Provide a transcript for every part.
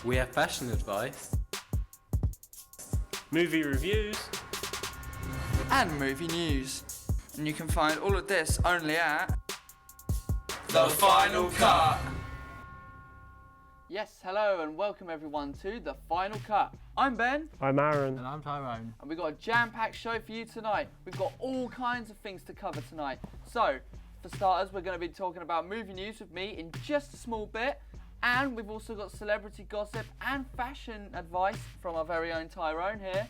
We have fashion advice, movie reviews, and movie news. And you can find all of this only at The Final Cut. Yes, hello and welcome everyone to The Final Cut. I'm Ben. I'm Aaron. And I'm Tyrone. And we've got a jam-packed show for you tonight. We've got all kinds of things to cover tonight. So, for starters, we're going to be talking about movie news with me in just a small bit. And we've also got celebrity gossip and fashion advice from our very own Tyrone here.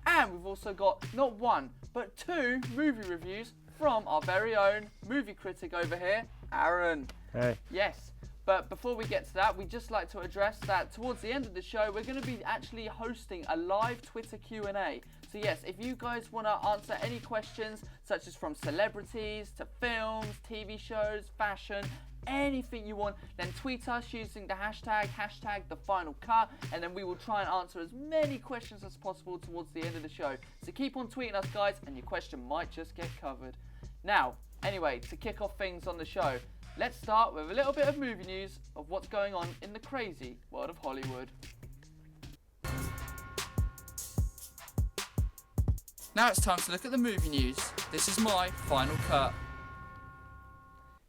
And we've also got not one, but two movie reviews from our very own movie critic over here, Aaron. Hey. Yes. But before we get to that, we'd just like to address that towards the end of the show, we're going to be actually hosting a live Twitter Q&A. So yes, if you guys want to answer any questions, such as from celebrities to films, TV shows, fashion, anything you want, then tweet us using the hashtag #TheFinalCut, and then we will try and answer as many questions as possible towards the end of the show. So keep on tweeting us, guys, and your question might just get covered. Now, anyway, to kick off things on the show, let's start with a little bit of movie news of what's going on in the crazy world of Hollywood. Now it's time to look at the movie news. This is my final cut.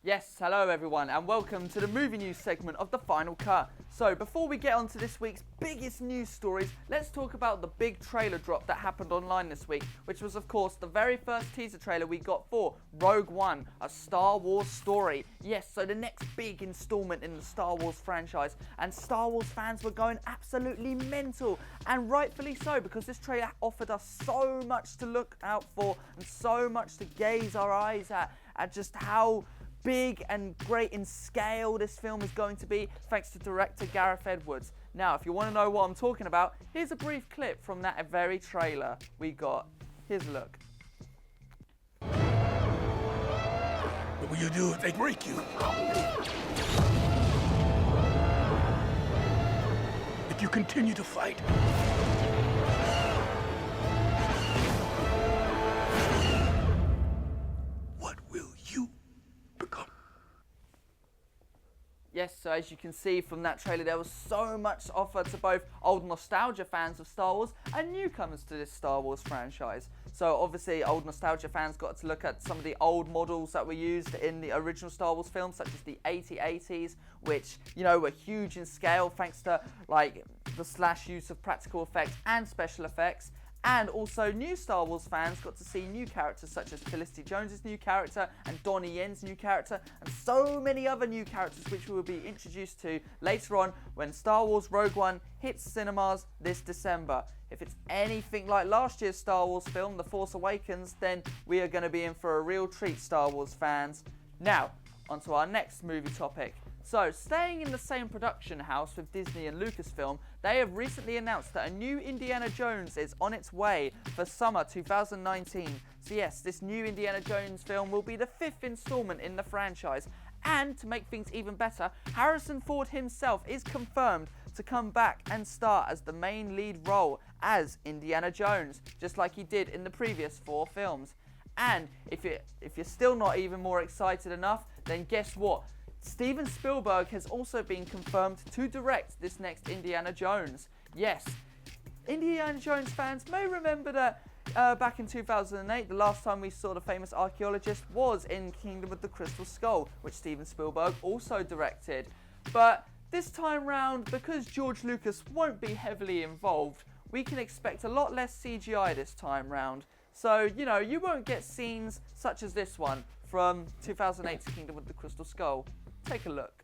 Yes, hello everyone and welcome to the movie news segment of The Final Cut. So before we get on to this week's biggest news stories, let's talk about the big trailer drop that happened online this week, which was of course the very first teaser trailer we got for Rogue One, a Star Wars story. Yes, so the next big installment in the Star Wars franchise, and Star Wars fans were going absolutely mental, and rightfully so, because this trailer offered us so much to look out for and so much to gaze our eyes at just how big and great in scale this film is going to be, thanks to director Gareth Edwards. Now, if you want to know what I'm talking about, here's a brief clip from that very trailer we got. Here's a look. What will you do if they break you? If you continue to fight? What will you become? Yes, so as you can see from that trailer, there was so much to offer to both old nostalgia fans of Star Wars and newcomers to this Star Wars franchise. So obviously old nostalgia fans got to look at some of the old models that were used in the original Star Wars films, such as the AT-ATs, which, you know, were huge in scale thanks to like the slash use of practical effects and special effects. And also new Star Wars fans got to see new characters such as Felicity Jones's new character and Donnie Yen's new character, and so many other new characters which we will be introduced to later on when Star Wars Rogue One hits cinemas this December. If it's anything like last year's Star Wars film, The Force Awakens, then we are going to be in for a real treat, Star Wars fans. Now, onto our next movie topic. So, staying in the same production house with Disney and Lucasfilm, they have recently announced that a new Indiana Jones is on its way for summer 2019. So yes, this new Indiana Jones film will be the 5th installment in the franchise. And to make things even better, Harrison Ford himself is confirmed to come back and star as the main lead role as Indiana Jones, just like he did in the previous 4 films. And if you're still not even more excited enough, then guess what? Steven Spielberg has also been confirmed to direct this next Indiana Jones. Yes, Indiana Jones fans may remember that back in 2008, the last time we saw the famous archaeologist was in Kingdom of the Crystal Skull, which Steven Spielberg also directed. But this time round, because George Lucas won't be heavily involved, we can expect a lot less CGI this time round. So, you know, you won't get scenes such as this one from 2008's Kingdom of the Crystal Skull. Take a look.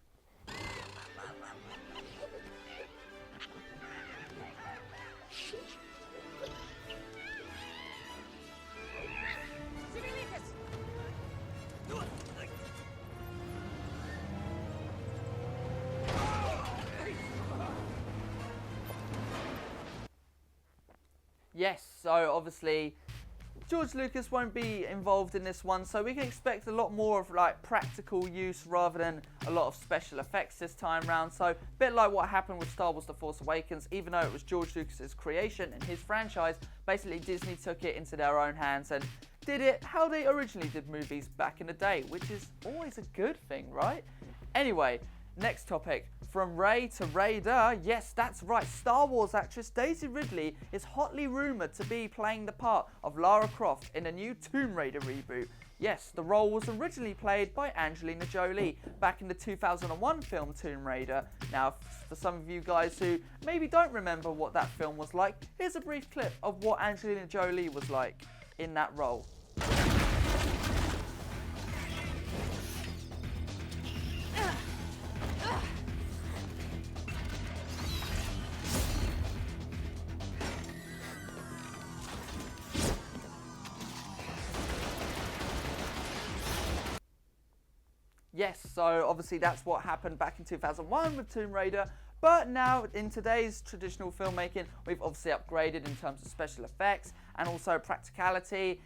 Yes, so obviously George Lucas won't be involved in this one, so we can expect a lot more of like practical use rather than a lot of special effects this time round. So a bit like what happened with Star Wars The Force Awakens, even though it was George Lucas's creation and his franchise, basically Disney took it into their own hands and did it how they originally did movies back in the day, which is always a good thing, right? Anyway, Next topic, from Rey to Raider. Yes, that's right, Star Wars actress Daisy Ridley is hotly rumoured to be playing the part of Lara Croft in a new Tomb Raider reboot. Yes, the role was originally played by Angelina Jolie back in the 2001 film Tomb Raider. Now, for some of you guys who maybe don't remember what that film was like, here's a brief clip of what Angelina Jolie was like in that role. Yes, so obviously that's what happened back in 2001 with Tomb Raider, but now in today's traditional filmmaking, we've obviously upgraded in terms of special effects and also practicality.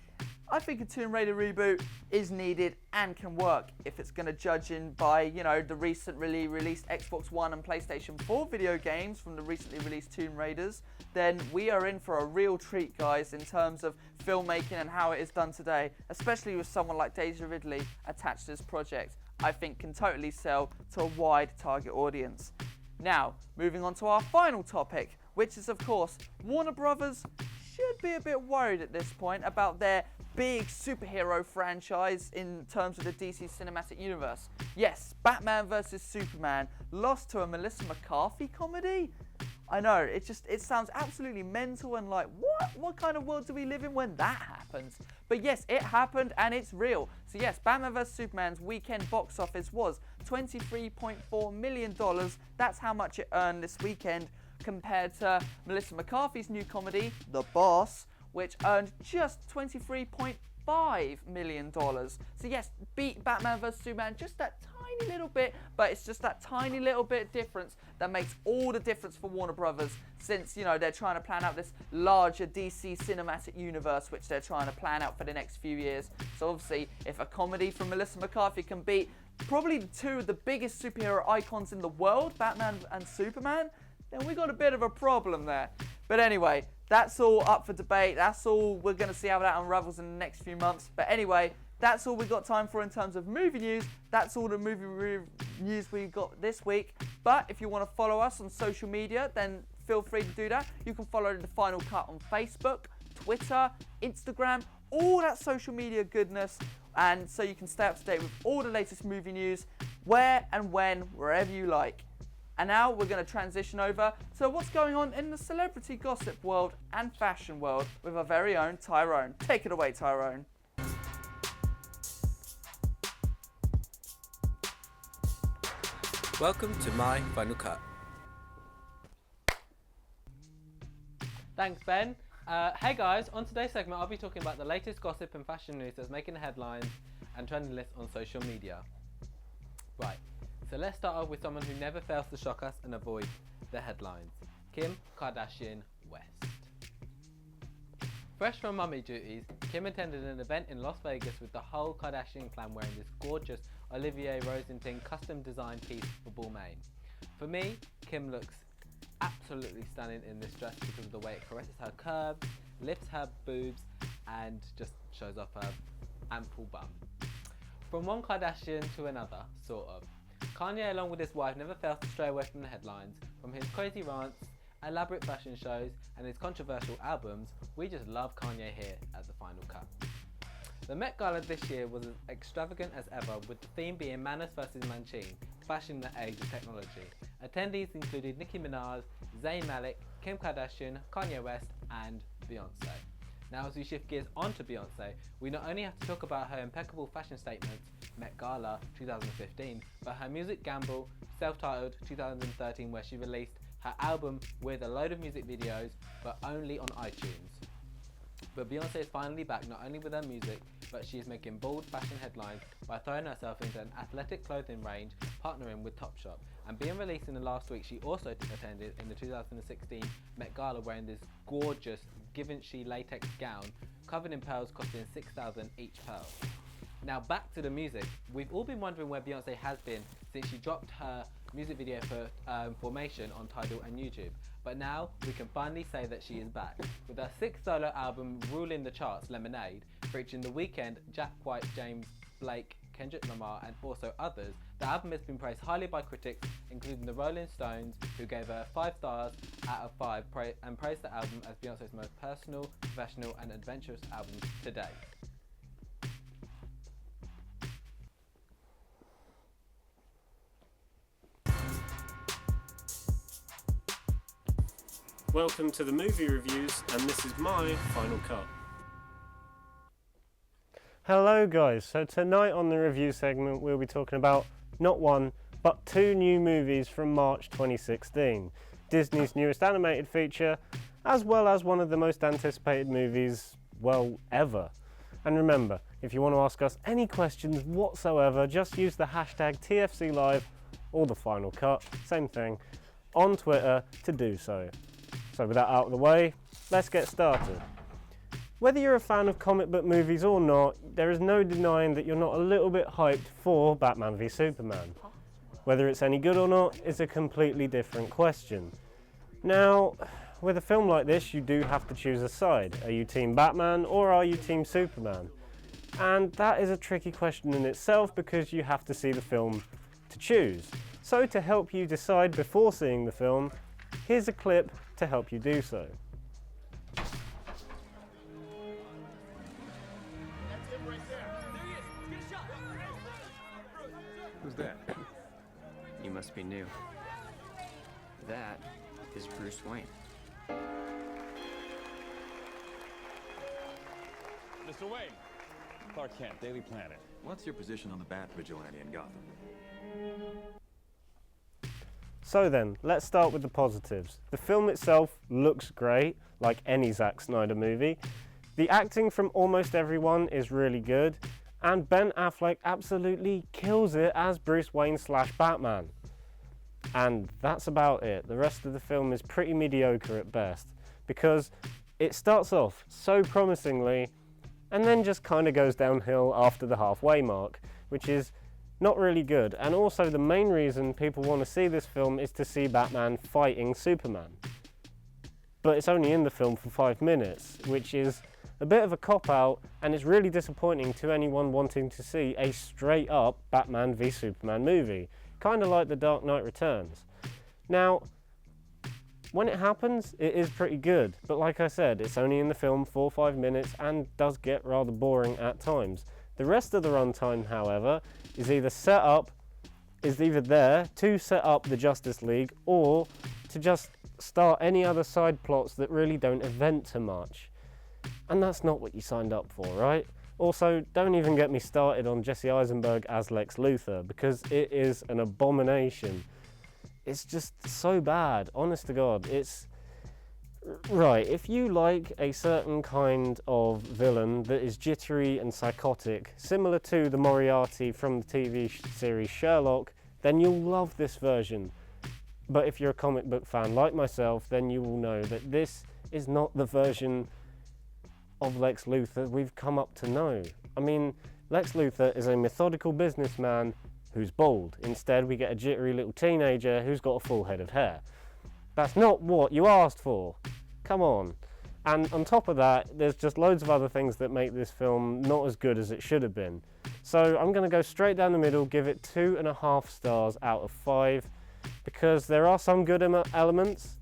I think a Tomb Raider reboot is needed and can work if it's going to judge in by, you know, the recently released Xbox One and PlayStation 4 video games from the recently released Tomb Raiders. Then we are in for a real treat, guys, in terms of filmmaking and how it is done today, especially with someone like Daisy Ridley attached to this project. I think can totally sell to a wide target audience. Now, moving on to our final topic, which is of course, Warner Brothers should be a bit worried at this point about their big superhero franchise in terms of the DC Cinematic Universe. Yes, Batman vs Superman lost to a Melissa McCarthy comedy? I know, it sounds absolutely mental and like, what kind of world do we live in when that happens? But yes, it happened and it's real. So yes, Batman vs Superman's weekend box office was $23.4 million. That's how much it earned this weekend, compared to Melissa McCarthy's new comedy, The Boss, which earned just $23.5 million. So yes, beat Batman vs Superman just that tiny little bit, but it's just that tiny little bit difference that makes all the difference for Warner Brothers, since, you know, they're trying to plan out this larger DC cinematic universe which they're trying to plan out for the next few years. So obviously, if a comedy from Melissa McCarthy can beat probably two of the biggest superhero icons in the world, Batman and Superman, then we got a bit of a problem there. But anyway, that's all up for debate. That's all, we're going to see how that unravels in the next few months. But anyway, that's all we got time for in terms of movie news. That's all the movie news we got this week. But if you want to follow us on social media, then feel free to do that. You can follow The Final Cut on Facebook, Twitter, Instagram, all that social media goodness. And so you can stay up to date with all the latest movie news, where and when, wherever you like. And now we're going to transition over to what's going on in the celebrity gossip world and fashion world with our very own Tyrone. Take it away, Tyrone. Welcome to my Final Cut. Thanks, Ben. Hey guys, on today's segment I'll be talking about the latest gossip and fashion news that's making the headlines and trending lists on social media. Right, so let's start off with someone who never fails to shock us and avoid the headlines. Kim Kardashian West. Fresh from mummy duties, Kim attended an event in Las Vegas with the whole Kardashian clan wearing this gorgeous Olivier Rosenthal custom designed piece for Balmain. For me, Kim looks absolutely stunning in this dress because of the way it caresses her curves, lifts her boobs and just shows off her ample bum. From one Kardashian to another, sort of. Kanye, along with his wife, never fails to stray away from the headlines. From his crazy rants, elaborate fashion shows and his controversial albums, we just love Kanye here at The Final Cut. The Met Gala this year was as extravagant as ever, with the theme being Manners vs Manchin, fashion in the age of technology. Attendees included Nicki Minaj, Zayn Malik, Kim Kardashian, Kanye West and Beyonce. Now as we shift gears onto Beyonce, we not only have to talk about her impeccable fashion statements, Met Gala 2015, but her music gamble, self-titled 2013, where she released her album with a load of music videos, but only on iTunes. But Beyonce is finally back, not only with her music, but she is making bold fashion headlines by throwing herself into an athletic clothing range, partnering with Topshop. And being released in the last week, she also attended in the 2016 Met Gala wearing this gorgeous Givenchy latex gown, covered in pearls costing $6,000 each pearl. Now back to the music. We've all been wondering where Beyonce has been since she dropped her music video for Formation on Tidal and YouTube. But now we can finally say that she is back, with her 6th solo album ruling the charts, Lemonade, featuring The Weeknd, Jack White, James Blake, Kendrick Lamar and also others, the album has been praised highly by critics, including the Rolling Stones, who gave it 5 stars out of 5 and praised the album as Beyonce's most personal, professional and adventurous album to date. Welcome to the movie reviews, and this is my final cut. Hello guys, so tonight on the review segment we'll be talking about not one, but 2 new movies from March 2016. Disney's newest animated feature, as well as one of the most anticipated movies, well, ever. And remember, if you want to ask us any questions whatsoever, just use the hashtag TFCLive or the final cut, same thing, on Twitter to do so. So with that out of the way, let's get started. Whether you're a fan of comic book movies or not, there is no denying that you're not a little bit hyped for Batman v Superman. Whether it's any good or not is a completely different question. Now, with a film like this, you do have to choose a side. Are you Team Batman or are you Team Superman? And that is a tricky question in itself because you have to see the film to choose. So to help you decide before seeing the film, here's a clip to help you do so. Who's that? You must be new. That is Bruce Wayne. Mr. Wayne. Clark Kent, Daily Planet. What's your position on the Bat Vigilante in Gotham? So then, let's start with the positives. The film itself looks great, like any Zack Snyder movie. The acting from almost everyone is really good, and Ben Affleck absolutely kills it as Bruce Wayne / Batman. And that's about it. The rest of the film is pretty mediocre at best, because it starts off so promisingly, and then just kind of goes downhill after the halfway mark, which is not really good. And also the main reason people want to see this film is to see Batman fighting Superman. But it's only in the film for 5 minutes, which is a bit of a cop-out, and it's really disappointing to anyone wanting to see a straight-up Batman v Superman movie, kind of like The Dark Knight Returns. Now, when it happens, it is pretty good, but like I said, it's only in the film for 5 minutes and does get rather boring at times. The rest of the runtime, however, is either there to set up the Justice League or to just start any other side plots that really don't event too much. And that's not what you signed up for, right? Also, don't even get me started on Jesse Eisenberg as Lex Luthor, because it is an abomination. It's just so bad, honest to God. It's right, if you like a certain kind of villain that is jittery and psychotic, similar to the Moriarty from the TV series Sherlock, then you'll love this version. But if you're a comic book fan like myself, then you will know that this is not the version of Lex Luthor we've come up to know. I mean, Lex Luthor is a methodical businessman who's bald. Instead, we get a jittery little teenager who's got a full head of hair. That's not what you asked for. Come on. And on top of that, there's just loads of other things that make this film not as good as it should have been. So I'm going to go straight down the middle, give it 2.5 stars out of 5, because there are some good elements,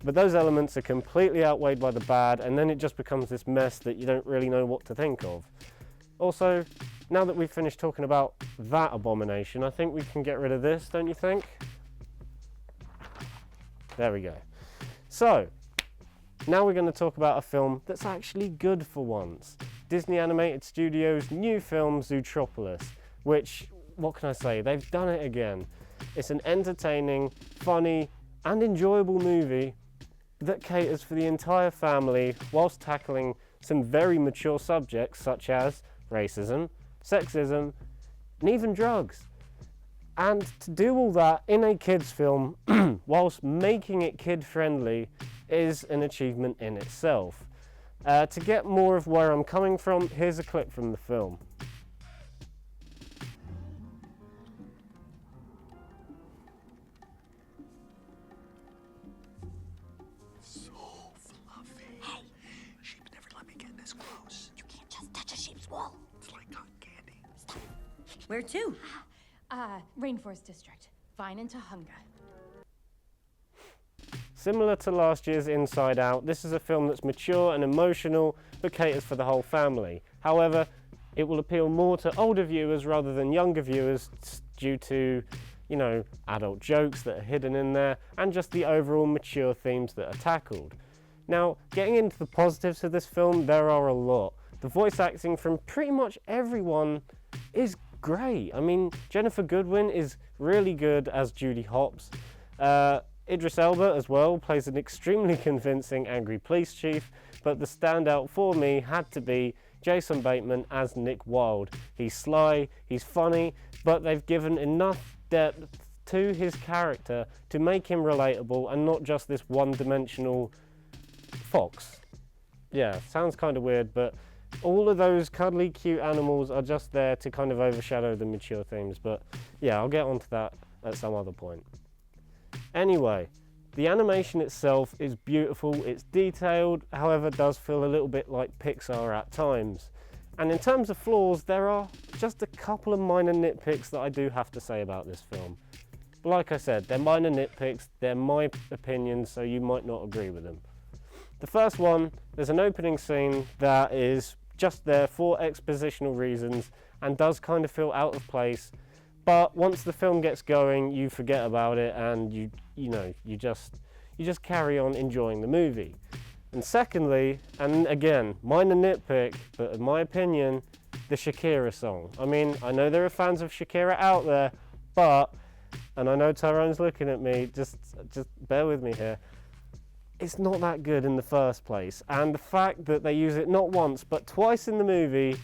but those elements are completely outweighed by the bad, and then it just becomes this mess that you don't really know what to think of. Also, now that we've finished talking about that abomination, I think we can get rid of this, don't you think? There we go. So, now we're going to talk about a film that's actually good for once. Disney Animated Studios' new film, Zootropolis, which, what can I say, they've done it again. It's an entertaining, funny, and enjoyable movie that caters for the entire family whilst tackling some very mature subjects such as racism, sexism, and even drugs. And to do all that in a kids' film whilst making it kid-friendly is an achievement in itself. To get more of where I'm coming from, here's a clip from the film. So fluffy. Hey. Sheep never let me get this close. You can't just touch a sheep's wool. It's like cotton candy. Stop. Where to? Rainforest District. Vine into Hunger. Similar to last year's Inside Out, this is a film that's mature and emotional, but caters for the whole family. However, it will appeal more to older viewers rather than younger viewers due to, you know, adult jokes that are hidden in there and just the overall mature themes that are tackled. Now, getting into the positives of this film, there are a lot. The voice acting from pretty much everyone is great. I mean, Jennifer Goodwin is really good as Judy Hopps. Idris Elba as well plays an extremely convincing angry police chief, but the standout for me had to be Jason Bateman as Nick Wilde. He's sly, he's funny, but they've given enough depth to his character to make him relatable and not just this one-dimensional fox. Yeah, sounds kind of weird, but all of those cuddly, cute animals are just there to kind of overshadow the mature themes, but yeah, I'll get onto that at some other point. Anyway, the animation itself is beautiful, it's detailed, however does feel a little bit like Pixar at times. And in terms of flaws, there are just a couple of minor nitpicks that I do have to say about this film. But like I said, they're minor nitpicks, they're my opinions, so you might not agree with them. The first one, there's an opening scene that is just there for expositional reasons and does kind of feel out of place, but once the film gets going, you forget about it and you just carry on enjoying the movie. And secondly, and again, minor nitpick, but in my opinion, the Shakira song. I mean, I know there are fans of Shakira out there, but, and I know Tyrone's looking at me, just bear with me here, it's not that good in the first place. And the fact that they use it not once, but twice in the movie,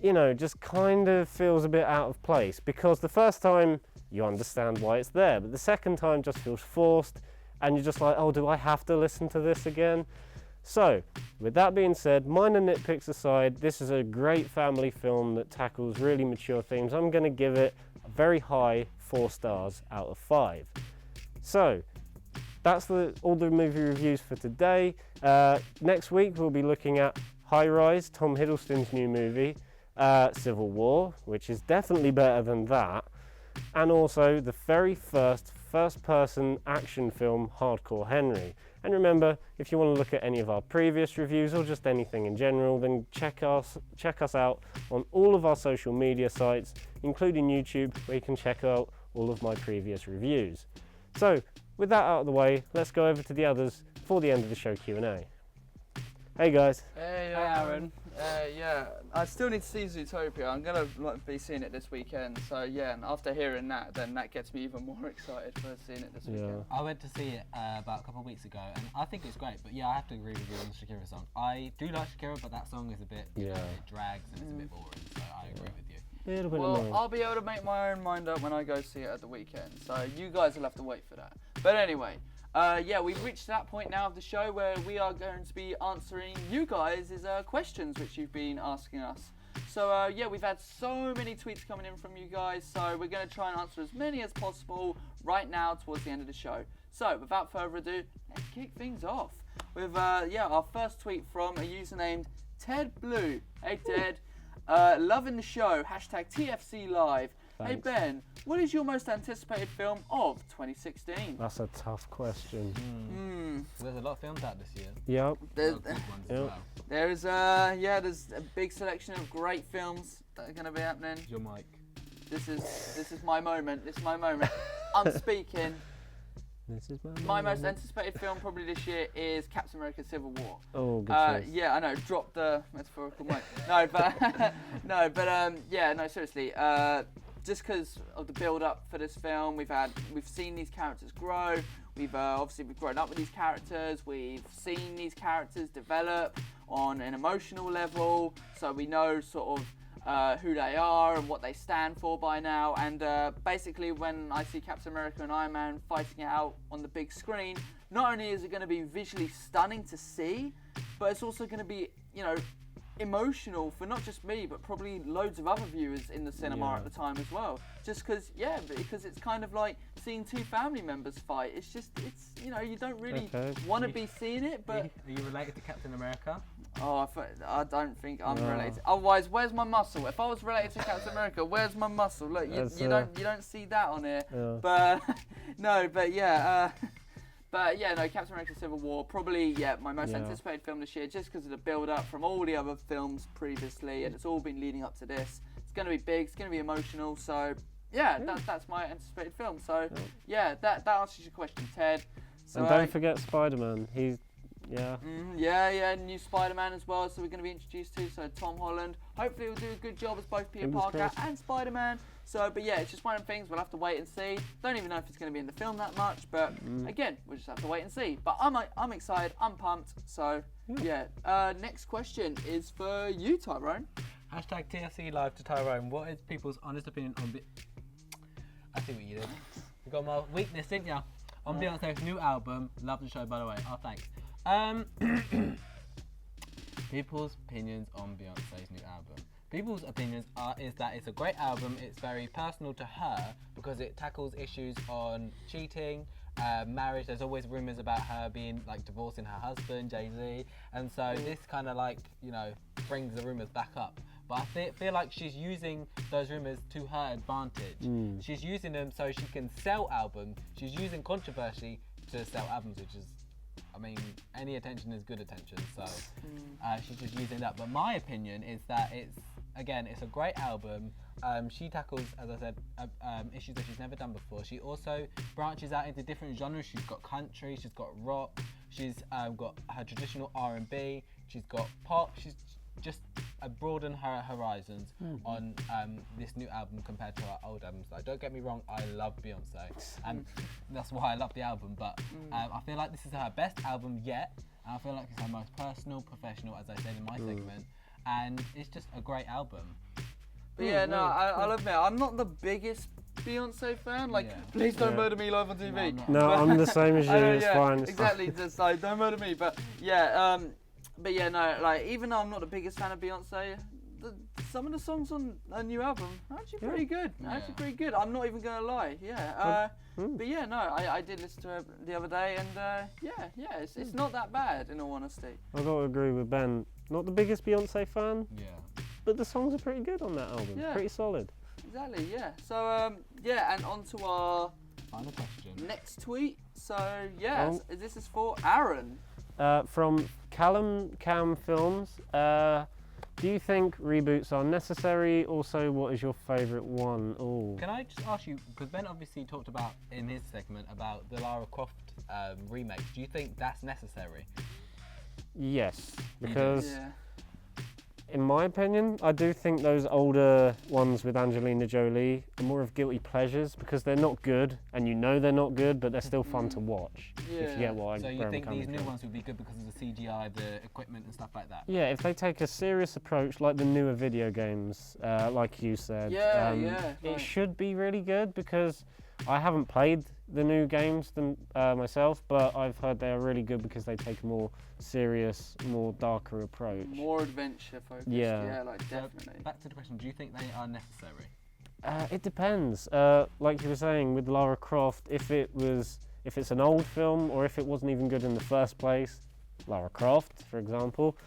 you know, just kind of feels a bit out of place, because the first time you understand why it's there, but the second time just feels forced and you're just like, oh, do I have to listen to this again? So, with that being said, minor nitpicks aside, this is a great family film that tackles really mature themes. I'm going to give it a very high 4 stars out of 5. So, that's all the movie reviews for today. Next week we'll be looking at High Rise, Tom Hiddleston's new movie, Civil War, which is definitely better than that, and also the very first-person action film, Hardcore Henry. And remember, if you want to look at any of our previous reviews or just anything in general, then check us out on all of our social media sites, including YouTube, where you can check out all of my previous reviews. So, with that out of the way, let's go over to the others for the end of the show Q&A. Hey guys. Hey Aaron. Yeah, I still need to see Zootopia. I'm gonna be seeing it this weekend. So yeah, and after hearing that, then that gets me even more excited for seeing it this weekend. I went to see it about a couple of weeks ago, and I think it's great. But yeah, I have to agree with you on the Shakira song. I do like Shakira, but that song is a bit, you know, it drags and it's a bit boring. So I agree with you. Well, I'll be able to make my own mind up when I go see it at the weekend. So you guys will have to wait for that. But anyway. Yeah, we've reached that point now of the show where we are going to be answering you guys' questions which you've been asking us. So yeah, we've had so many tweets coming in from you guys, so we're going to try and answer as many as possible right now towards the end of the show. So without further ado, let's kick things off with our first tweet from a user named Ted Blue. Hey Ted, loving the show, #TFC Live. Thanks. Hey Ben, what is your most anticipated film of 2016? That's a tough question. There's a lot of films out this year. Yep. A lot of good ones as well. There's a big selection of great films that are going to be happening. Your mic. This is my moment. This is my moment. I'm speaking. This is My most anticipated film probably this year is Captain America: Civil War. Oh, good choice. Yeah, I know. Drop the metaphorical mic. No, seriously. Just because of the build-up for this film, we've seen these characters grow. We've grown up with these characters. We've seen these characters develop on an emotional level, so we know sort of who they are and what they stand for by now. And basically, when I see Captain America and Iron Man fighting it out on the big screen, not only is it going to be visually stunning to see, but it's also going to be, you know, emotional for not just me, but probably loads of other viewers in the cinema Yeah. at the time as well. Just because it's kind of like seeing two family members fight. It's you know, you don't really Okay. want to be seeing it, but Are you related to Captain America? oh, I don't think I'm No. related. Otherwise, where's my muscle? If I was related to Captain America, where's my muscle? Look, That's, you don't see that on here. Yeah. But no, but yeah. But yeah, no, Captain America Civil War, probably, my most Yeah. anticipated film this year, just because of the build-up from all the other films previously, and it's all been leading up to this. It's going to be big, it's going to be emotional, so yeah, that's my anticipated film. So yeah, that answers your question, Ted. So, And don't forget Spider-Man. He's, yeah. yeah, new Spider-Man as well, so we're going to be introduced to, so Tom Holland. Hopefully he'll do a good job as both Peter Fingers Parker crossed. and Spider-Man. So, but yeah, it's just one of the things we'll have to wait and see. Don't even know if it's going to be in the film that much, but again, we'll just have to wait and see. But I'm excited, I'm pumped, so yeah. Next question is for you, Tyrone. Hashtag TFC Live to Tyrone. What is people's honest opinion on I see what you did. You got my weakness, didn't you? On Beyonce's new album. Love the show, by the way. Oh, thanks. People's opinions on Beyonce's new album. People's opinions is that it's a great album. It's very personal to her because it tackles issues on cheating, marriage. There's always rumours about her being like divorcing her husband, Jay-Z, and so this kind of like, you know, brings the rumours back up. But I feel like she's using those rumours to her advantage. She's using them so she can sell albums. She's using controversy to sell albums, which is, I mean, any attention is good attention, so she's just using that. But my opinion is that it's a great album. She tackles, as I said, issues that she's never done before. She also branches out into different genres. She's got country, she's got rock, she's got her traditional R&B, she's got pop. She's just broadened her horizons on this new album compared to her old albums. Like, don't get me wrong, I love Beyonce, and that's why I love the album. But I feel like this is her best album yet, and I feel like it's her most personal, professional, as I said in my segment, and it's just a great album. But yeah, no, I'll admit, I'm not the biggest Beyonce fan. Like, please don't murder me live on TV. No, I'm the same as you. It's fine. It's exactly. Just like, don't murder me. But yeah, no, like, even though I'm not the biggest fan of Beyonce, some of the songs on her new album are actually pretty good. Actually pretty good. I'm not even gonna lie. Yeah. But yeah, no, I did listen to her the other day, and it's not that bad, in all honesty. I've got to agree with Ben. Not the biggest Beyonce fan, Yeah. but the songs are pretty good on that album. Yeah. Pretty solid. Exactly. Yeah. So and on to our Final question. next tweet. So yeah, Oh. this is for Aaron. From Callum Cam Films. Do you think reboots are necessary? Also, what is your favourite one? Oh, Can I just ask you, because Ben obviously talked about in his segment about the Lara Croft remake. Do you think that's necessary? yes, because Yeah. in my opinion, I do think those older ones with Angelina Jolie are more of guilty pleasures because they're not good, and you know they're not good, but they're still fun to watch. If you Yeah. get what So where you I'm think coming these new from. ones would be good because of the CGI, the equipment and stuff like that? Yeah, if they take a serious approach like the newer video games, like you said, Right. it should be really good because I haven't played the new games myself, but I've heard they are really good because they take a more serious, more darker approach. More adventure focused. Yeah. Yeah, like So definitely. back to the question, do you think they are necessary? It depends. Like you were saying with Lara Croft, if it's an old film or if it wasn't even good in the first place, Lara Croft, for example,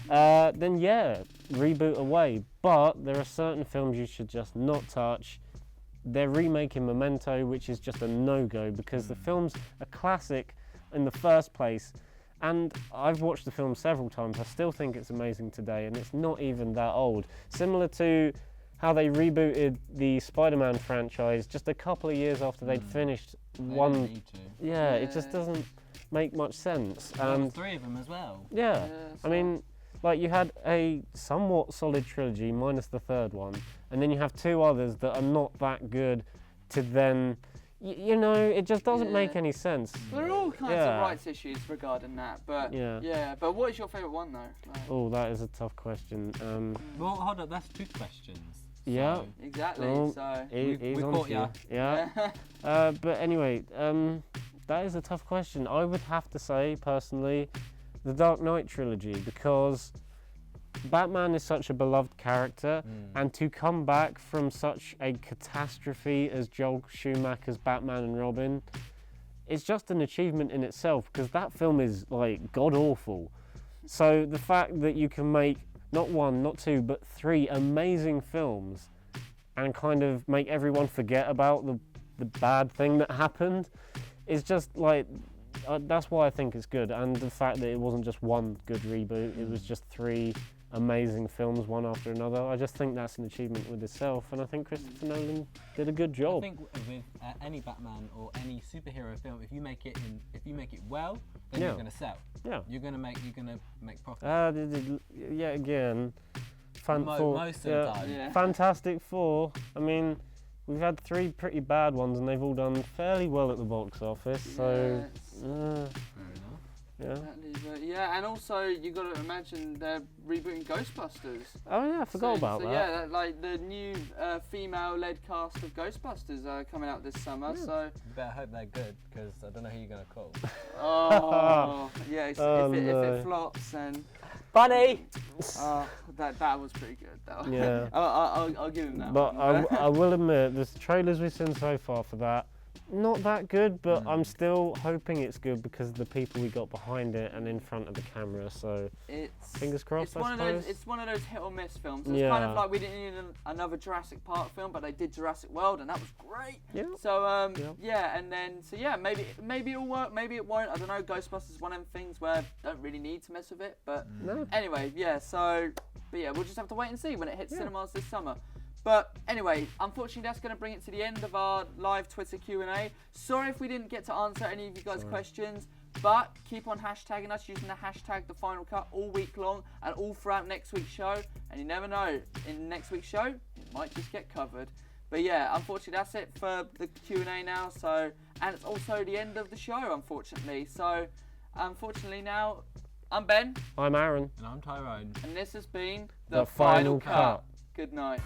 then yeah, reboot away. But there are certain films you should just not touch. They're remaking Memento, which is just a no-go because the film's a classic in the first place. And I've watched the film several times. I still think it's amazing today, and it's not even that old. Similar to how they rebooted the Spider-Man franchise just a couple of years after they'd finished They one. don't need to. Yeah, it just Yeah. doesn't make much sense. There was And 3 of them as well. yeah, so- I mean, like you had a somewhat solid trilogy minus the third one, and then you have 2 others that are not that good to then, you know, it just doesn't make Yeah. any sense. There are all kinds Yeah. of rights issues regarding that, but Yeah. But what is your favourite one though? Like, Oh, that is a tough question. Well, hold up, that's 2 questions. Yeah. So, exactly. Oh, So we on caught to ya. you. Yeah. But anyway, that is a tough question. I would have to say, personally, the Dark Knight trilogy, because Batman is such a beloved character, and to come back from such a catastrophe as Joel Schumacher's Batman and Robin, it's just an achievement in itself, because that film is like god awful. So the fact that you can make not one, not two, but 3 amazing films and kind of make everyone forget about the bad thing that happened is just like, that's why I think it's good. And the fact that it wasn't just one good reboot, it was just 3 amazing films, one after another. I just think that's an achievement with itself, and I think Christopher Nolan did a good I job. think with any Batman or any superhero film, if you make it well, then Yeah. you're gonna sell. Yeah. You're gonna make profit. Yeah, again, Most of the time. Yeah. Fantastic Four. I mean, we've had 3 pretty bad ones, and they've all done fairly well at the box office. So, Yes. yeah. Exactly, but yeah, and also you got to imagine they're rebooting Ghostbusters. Oh yeah, I forgot So- about so that. yeah, like the new female-led cast of Ghostbusters are coming out this summer. So, You better hope they're good, because I don't know who you're gonna call. oh yeah, if Oh, it no. flops, then Bunny! that was pretty good. That one. Yeah. I'll give him that. But one. I will admit, the trailers we've seen so far for that, not that good, but I'm still hoping it's good because of the people we got behind it and in front of the camera. So It's fingers crossed, It's I one of those. suppose. It's one of those hit or miss films. It's kind of Yeah. like we didn't need another Jurassic Park film, but they did Jurassic World, and that was great. Yeah. So Yeah. yeah, and then maybe it'll work, maybe it won't. I don't know. Ghostbusters is one of them things where I don't really need to mess with it, but No. anyway, yeah. But yeah, we'll just have to wait and see when it hits Yeah. cinemas this summer. But anyway, unfortunately, that's going to bring it to the end of our live Twitter Q&A. Sorry if we didn't get to answer any of you guys' questions, but keep on hashtagging us using the hashtag #TheFinalCut all week long and all throughout next week's show. And you never know, in next week's show, it might just get covered. But yeah, unfortunately, that's it for the Q&A now. So, and it's also the end of the show, unfortunately. So, unfortunately now, I'm Ben, I'm Aaron. And I'm Tyrone. and this has been The Final Cut. Good night.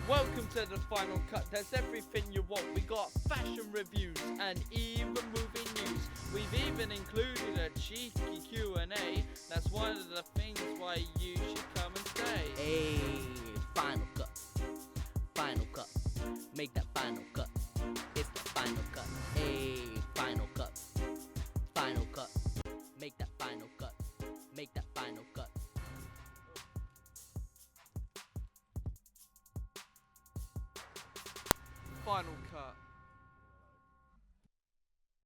Welcome to The Final Cut. There's everything you want. We got fashion reviews and even movie news. We've even included a cheeky Q&A. That's one of the things why you should come and stay. Hey, Final Cut. Final Cut. Make that final cut. It's the final cut. Hey, Final Cut. Final Cut. Make that final cut. Make that final cut. Final Cut.